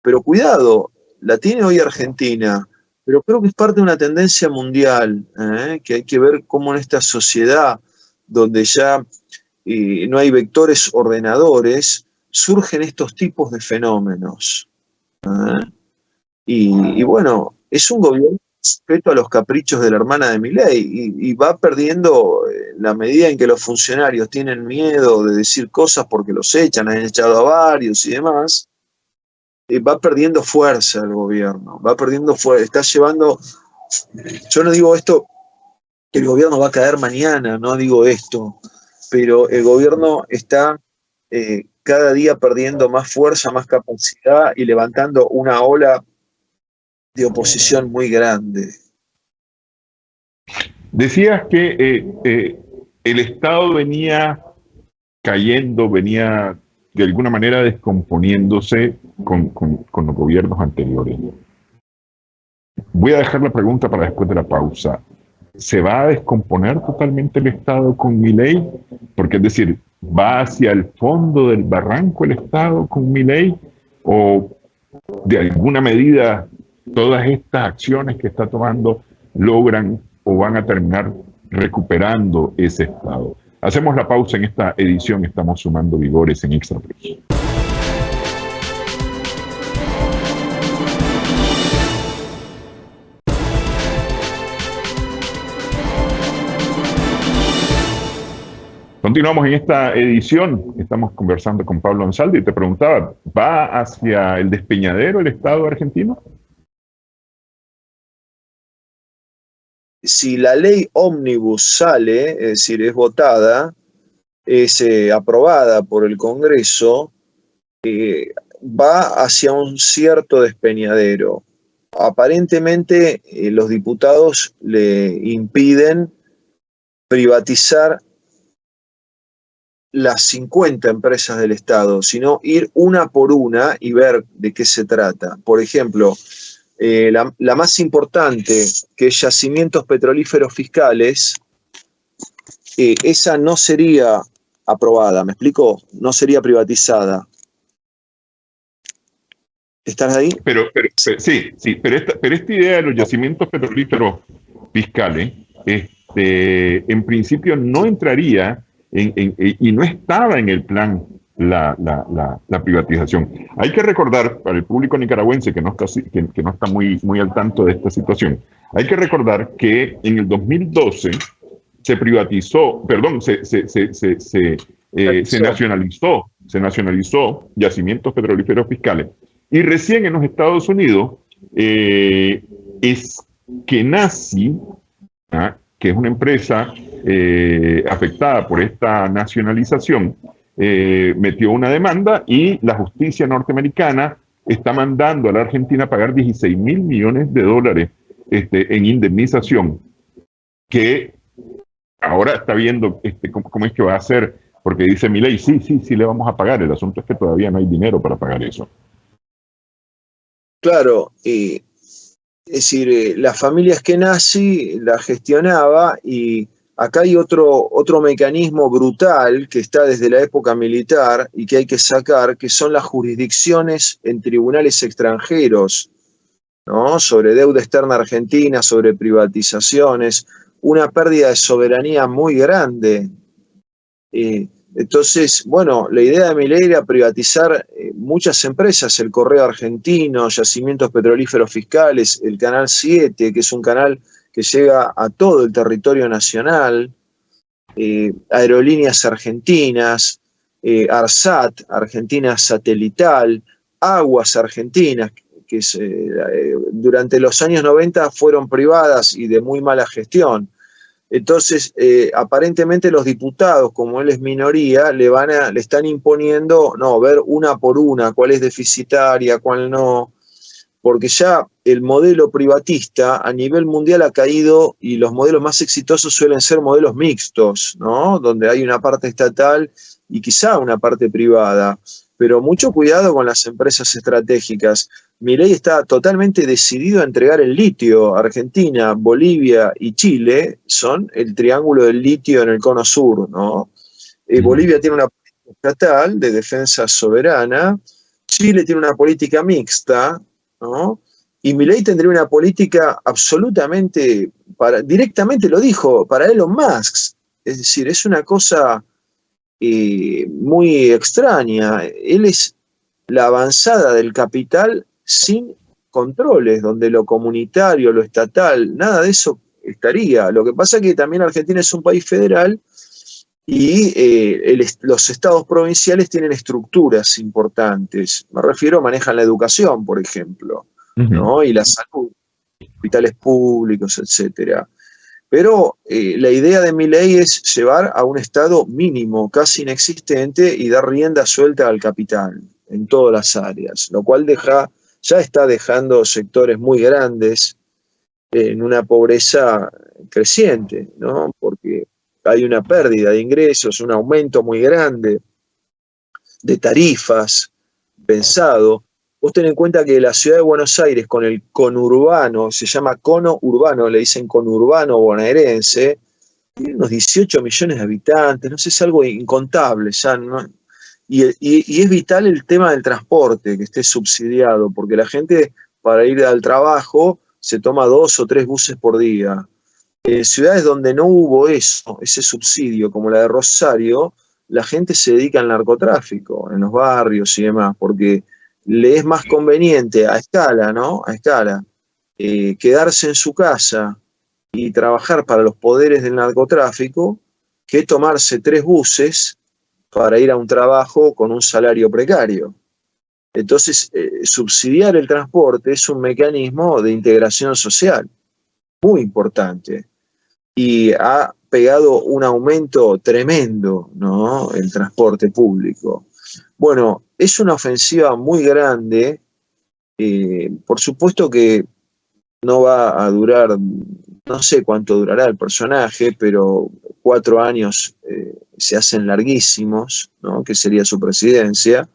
Pero cuidado, la tiene hoy Argentina, pero creo que es parte de una tendencia mundial, que hay que ver cómo en esta sociedad, donde ya no hay vectores ordenadores, surgen estos tipos de fenómenos. Y bueno, es un gobierno respeto a los caprichos de la hermana de Milei, y va perdiendo, en la medida en que los funcionarios tienen miedo de decir cosas porque los echan, han echado a varios y demás, va perdiendo fuerza el gobierno, va perdiendo fuerza, está llevando, yo no digo esto, que el gobierno va a caer mañana, no digo esto, pero el gobierno está cada día perdiendo más fuerza, más capacidad y levantando una ola de oposición muy grande. Decías que el Estado venía cayendo, venía de alguna manera descomponiéndose con los gobiernos anteriores. Voy a dejar la pregunta para después de la pausa. ¿Se va a descomponer totalmente el Estado con Milei? Porque es decir, ¿va hacia el fondo del barranco el Estado con Milei? ¿O de alguna medida todas estas acciones que está tomando logran o van a terminar recuperando ese Estado? Hacemos la pausa en esta edición, estamos sumando vigores en Extra Plus. Continuamos en esta edición, estamos conversando con Pablo Ansaldi y te preguntaba, ¿va hacia el despeñadero el Estado argentino? Si la ley ómnibus sale, es decir, es votada, es aprobada por el Congreso, va hacia un cierto despeñadero. Aparentemente los diputados le impiden privatizar las 50 empresas del Estado, sino ir una por una y ver de qué se trata. Por ejemplo, la más importante, que es Yacimientos Petrolíferos Fiscales, esa no sería aprobada, ¿me explico? No sería privatizada. ¿Estás ahí? Sí, pero esta idea de los yacimientos petrolíferos fiscales, en principio no entraría y no estaba en el plan la privatización. Hay que recordar, para el público nicaragüense que no está muy al tanto de esta situación, hay que recordar que en el 2012 se privatizó, perdón, se nacionalizó Yacimientos Petrolíferos Fiscales. Y recién en los Estados Unidos es que Nazi, que es una empresa afectada por esta nacionalización, metió una demanda y la justicia norteamericana está mandando a la Argentina a pagar 16 mil millones de dólares en indemnización, que ahora está viendo cómo es que va a hacer, porque dice Milei, sí le vamos a pagar, el asunto es que todavía no hay dinero para pagar eso. Claro, es decir, la familia Eskenazi la gestionaba, y acá hay otro mecanismo brutal que está desde la época militar y que hay que sacar, que son las jurisdicciones en tribunales extranjeros, ¿no? Sobre deuda externa argentina, sobre privatizaciones, una pérdida de soberanía muy grande. Entonces, bueno, la idea de Milei era privatizar muchas empresas, el Correo Argentino, Yacimientos Petrolíferos Fiscales, el Canal 7, que es un canal que llega a todo el territorio nacional, Aerolíneas Argentinas, ARSAT, Argentina Satelital, Aguas Argentinas, que durante los años 90 fueron privadas y de muy mala gestión. Entonces, aparentemente los diputados, como él es minoría, le están imponiendo, no, ver una por una, cuál es deficitaria, cuál no, porque ya el modelo privatista a nivel mundial ha caído, y los modelos más exitosos suelen ser modelos mixtos, ¿no? Donde hay una parte estatal y quizá una parte privada. Pero mucho cuidado con las empresas estratégicas. Milei está totalmente decidido a entregar el litio. Argentina, Bolivia y Chile son el triángulo del litio en el cono sur, ¿no? Bolivia tiene una política estatal de defensa soberana, Chile tiene una política mixta, ¿no? Y Milei tendría una política absolutamente, directamente lo dijo, para Elon Musk. Es decir, es una cosa muy extraña. Él es la avanzada del capital sin controles, donde lo comunitario, lo estatal, nada de eso estaría. Lo que pasa es que también Argentina es un país federal y los estados provinciales tienen estructuras importantes. Me refiero, manejan la educación, por ejemplo, ¿no? Y la salud, hospitales públicos, etcétera. Pero la idea de Milei es llevar a un estado mínimo, casi inexistente, y dar rienda suelta al capital en todas las áreas, lo cual ya está dejando sectores muy grandes en una pobreza creciente, ¿no? Porque hay una pérdida de ingresos, un aumento muy grande de tarifas pensado. Vos ten en cuenta que la ciudad de Buenos Aires, con el conurbano, se llama cono urbano, le dicen conurbano bonaerense, tiene unos 18 millones de habitantes, no sé, es algo incontable ya, ¿no? Y es vital el tema del transporte, que esté subsidiado, porque la gente para ir al trabajo se toma 2 o 3 buses por día. En ciudades donde no hubo ese subsidio, como la de Rosario, la gente se dedica al narcotráfico, en los barrios y demás, porque le es más conveniente a escala, ¿no? A escala, quedarse en su casa y trabajar para los poderes del narcotráfico que tomarse 3 buses para ir a un trabajo con un salario precario. Entonces, subsidiar el transporte es un mecanismo de integración social muy importante y ha pegado un aumento tremendo, ¿no? El transporte público. Bueno, es una ofensiva muy grande. Por supuesto que no va a durar, no sé cuánto durará el personaje, pero 4 años se hacen larguísimos, ¿no? Que sería su presidencia,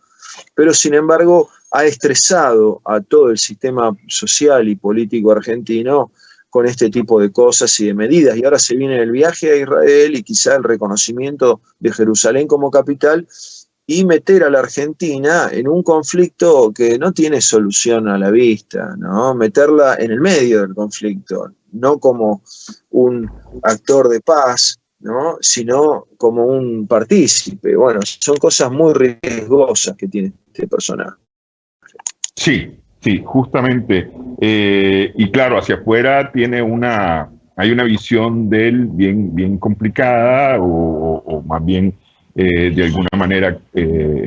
pero sin embargo ha estresado a todo el sistema social y político argentino con este tipo de cosas y de medidas. Y ahora se viene el viaje a Israel y quizá el reconocimiento de Jerusalén como capital y meter a la Argentina en un conflicto que no tiene solución a la vista, ¿no? Meterla en el medio del conflicto, no como un actor de paz, ¿no? Sino como un partícipe. Bueno, son cosas muy riesgosas que tiene este personaje. Sí, sí, justamente. Y claro, hacia afuera hay una visión de él bien complicada o más bien de alguna manera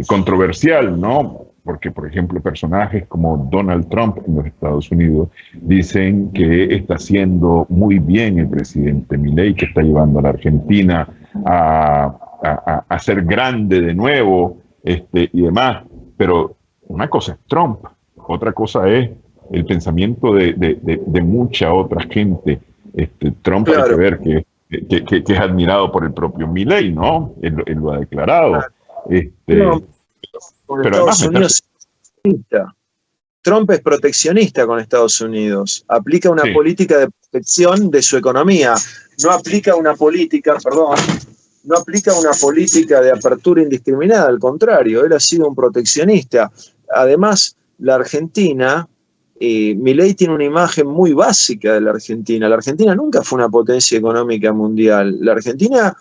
controversial, ¿no? Porque, por ejemplo, personajes como Donald Trump en los Estados Unidos dicen que está haciendo muy bien el presidente Milei, que está llevando a la Argentina a ser grande de nuevo y demás. Pero una cosa es Trump, otra cosa es el pensamiento de mucha otra gente. Trump, claro, hay que ver que es admirado por el propio Milei, ¿no? Él lo ha declarado. No, con pero Estados Unidos Trump es proteccionista con Estados Unidos, aplica una política de protección de su economía, no aplica una política, no aplica una política de apertura indiscriminada, al contrario, él ha sido un proteccionista. Además, la Argentina, Milei tiene una imagen muy básica de la Argentina nunca fue una potencia económica mundial, la Argentina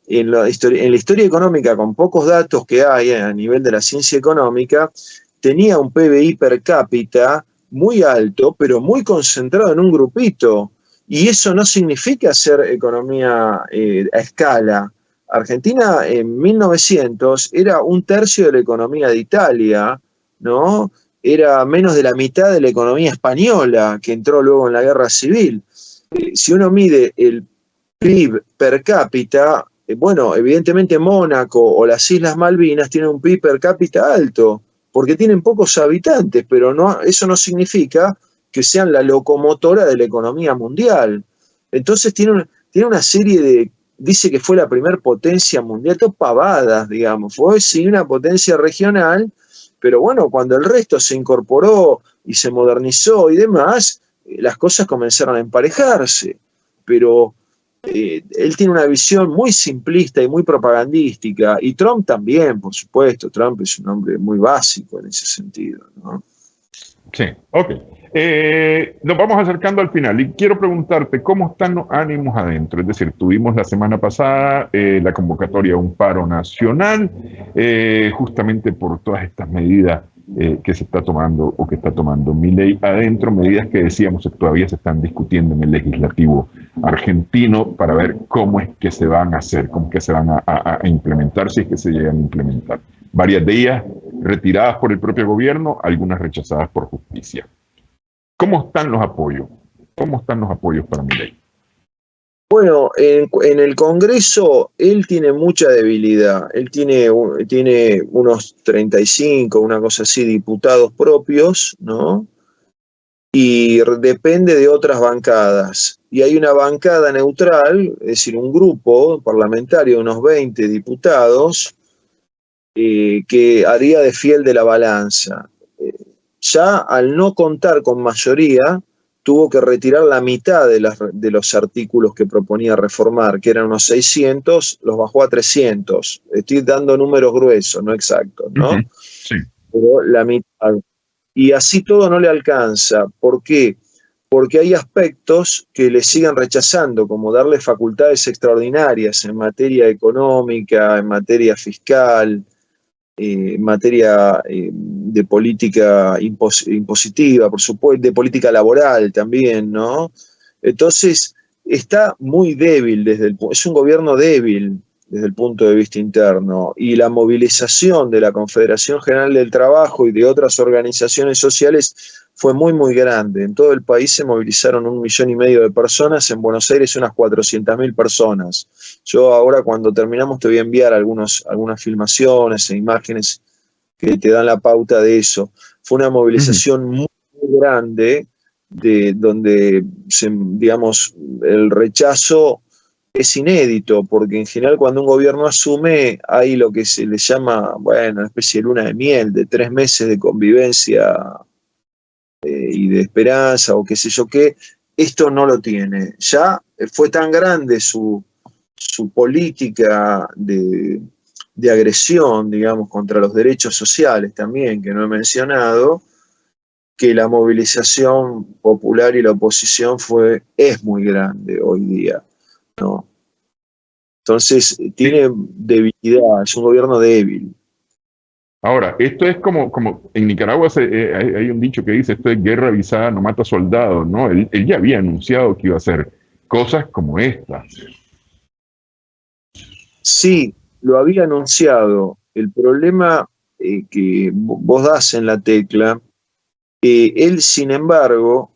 en la historia económica, con pocos datos que hay a nivel de la ciencia económica, tenía un PBI per cápita muy alto, pero muy concentrado en un grupito. Y eso no significa hacer economía a escala. Argentina en 1900 era 1/3 de la economía de Italia, ¿no? Era menos de la mitad de la economía española, que entró luego en la guerra civil. Si uno mide el PIB per cápita, bueno, evidentemente Mónaco o las Islas Malvinas tienen un PIB per cápita alto, porque tienen pocos habitantes, pero eso no significa que sean la locomotora de la economía mundial. Entonces tiene una serie dice que fue la primer potencia mundial, todo pavadas, digamos, fue sí una potencia regional, pero bueno, cuando el resto se incorporó y se modernizó y demás, las cosas comenzaron a emparejarse, pero él tiene una visión muy simplista y muy propagandística, y Trump también, por supuesto. Trump es un hombre muy básico en ese sentido, ¿no? Sí, ok. Nos vamos acercando al final y quiero preguntarte cómo están los ánimos adentro. Es decir, tuvimos la semana pasada la convocatoria a un paro nacional, justamente por todas estas medidas que se está tomando o que está tomando Milei adentro, medidas que decíamos que todavía se están discutiendo en el legislativo argentino para ver cómo es que se van a hacer, cómo es que se van a implementar, si es que se llegan a implementar. Varias de ellas retiradas por el propio gobierno, algunas rechazadas por justicia. ¿Cómo están los apoyos? ¿Cómo están los apoyos para Milei? Bueno, en el Congreso él tiene mucha debilidad. Él tiene unos 35, una cosa así, diputados propios, ¿no? Y depende de otras bancadas. Y hay una bancada neutral, es decir, un grupo parlamentario de unos 20 diputados que haría de fiel de la balanza. Ya al no contar con mayoría, tuvo que retirar la mitad de los artículos que proponía reformar, que eran unos 600, los bajó a 300. Estoy dando números gruesos, no exactos, ¿no? Sí. Pero la mitad. Y así todo no le alcanza. ¿Por qué? Porque hay aspectos que le siguen rechazando, como darle facultades extraordinarias en materia económica, en materia fiscal, en materia de política impositiva, por supuesto, de política laboral también, ¿no? Entonces, está muy débil, es un gobierno débil desde el punto de vista interno, y la movilización de la Confederación General del Trabajo y de otras organizaciones sociales fue muy, muy grande. En todo el país se movilizaron 1,5 millones de personas, en Buenos Aires unas 400.000 personas. Yo ahora, cuando terminamos, te voy a enviar algunas filmaciones e imágenes que te dan la pauta de eso. Fue una movilización muy, muy grande, donde, digamos, el rechazo es inédito, porque en general cuando un gobierno asume hay lo que se le llama, bueno, una especie de luna de miel, de 3 meses de convivencia y de esperanza o qué sé yo qué. Esto no lo tiene. Ya fue tan grande su política de agresión, digamos, contra los derechos sociales también, que no he mencionado, que la movilización popular y la oposición es muy grande hoy día, ¿no? Entonces, tiene debilidad, es un gobierno débil. Ahora, esto es como en Nicaragua hay un dicho que dice, esto es guerra avisada, no mata soldados, ¿no? Él ya había anunciado que iba a hacer cosas como estas. Sí, lo había anunciado. El problema que vos das en la tecla, él, sin embargo,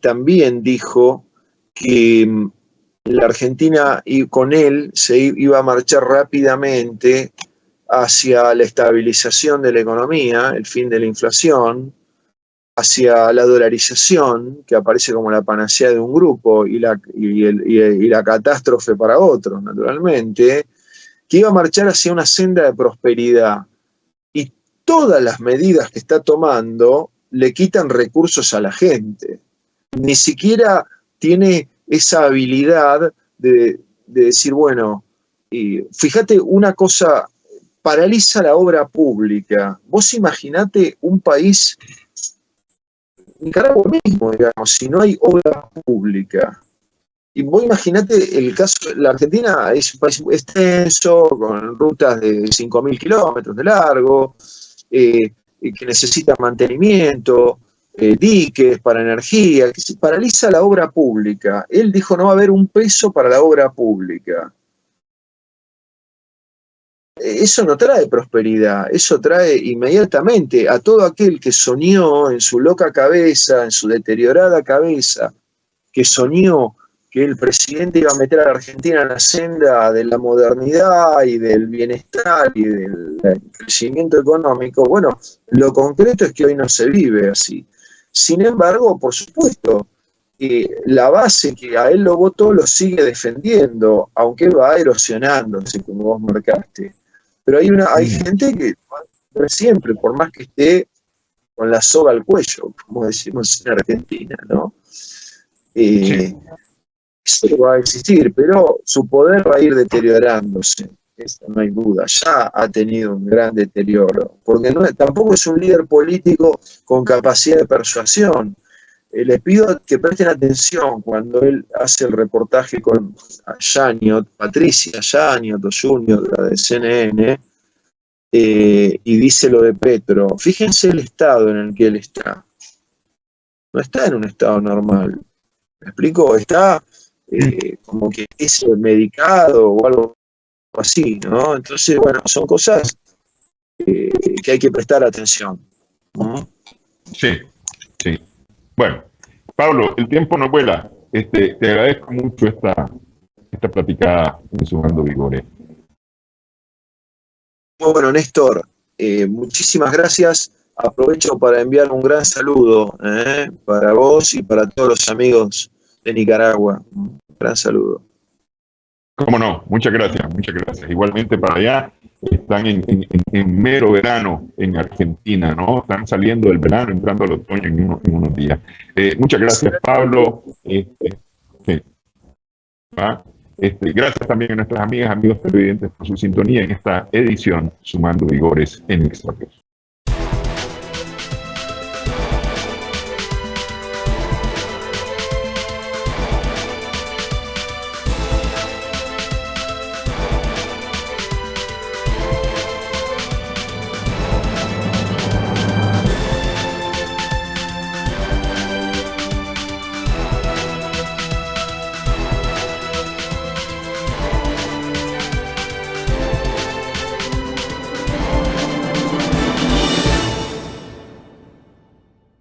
también dijo que la Argentina y con él se iba a marchar rápidamente hacia la estabilización de la economía, el fin de la inflación, hacia la dolarización, que aparece como la panacea de un grupo y la catástrofe para otros, naturalmente, que iba a marchar hacia una senda de prosperidad. Y todas las medidas que está tomando le quitan recursos a la gente. Ni siquiera tiene esa habilidad de decir, bueno, fíjate una cosa, paraliza la obra pública. Vos imaginate un país, Nicaragua mismo, digamos, si no hay obra pública. Y vos imaginate el caso, la Argentina es un país extenso, con rutas de 5.000 kilómetros de largo, que necesita mantenimiento, diques para energía, que se paraliza la obra pública. Él dijo no va a haber un peso para la obra pública. Eso no trae prosperidad, eso trae inmediatamente a todo aquel que soñó en su loca cabeza, en su deteriorada cabeza, que soñó que el presidente iba a meter a la Argentina en la senda de la modernidad y del bienestar y del crecimiento económico. Bueno, lo concreto es que hoy no se vive así. Sin embargo, por supuesto, la base que a él lo votó lo sigue defendiendo, aunque va erosionándose, como vos marcaste. Pero hay gente que siempre, por más que esté con la soga al cuello, como decimos en Argentina, ¿no? Sí. Eso va a existir, pero su poder va a ir deteriorándose, eso no hay duda. Ya ha tenido un gran deterioro, porque tampoco es un líder político con capacidad de persuasión. Les pido que presten atención cuando él hace el reportaje con Yáñez, Patricia Yáñez o Junior, la de CNN, y dice lo de Petro. Fíjense el estado en el que él está. No está en un estado normal. ¿Me explico? Está como que es medicado o algo así, ¿no? Entonces, bueno, son cosas que hay que prestar atención, ¿no? Sí, sí. Bueno, Pablo, el tiempo no vuela. Te agradezco mucho esta platicada en Sumando Vigores. Bueno, Néstor, muchísimas gracias. Aprovecho para enviar un gran saludo para vos y para todos los amigos de Nicaragua. Un gran saludo. Cómo no, muchas gracias, muchas gracias. Igualmente para allá, están en mero verano en Argentina, ¿no? Están saliendo del verano, entrando al otoño en unos días. Muchas gracias, Pablo. Sí, ¿va? Gracias también a nuestras amigas, amigos televidentes por su sintonía en esta edición Sumando Vigores en Extra Plus.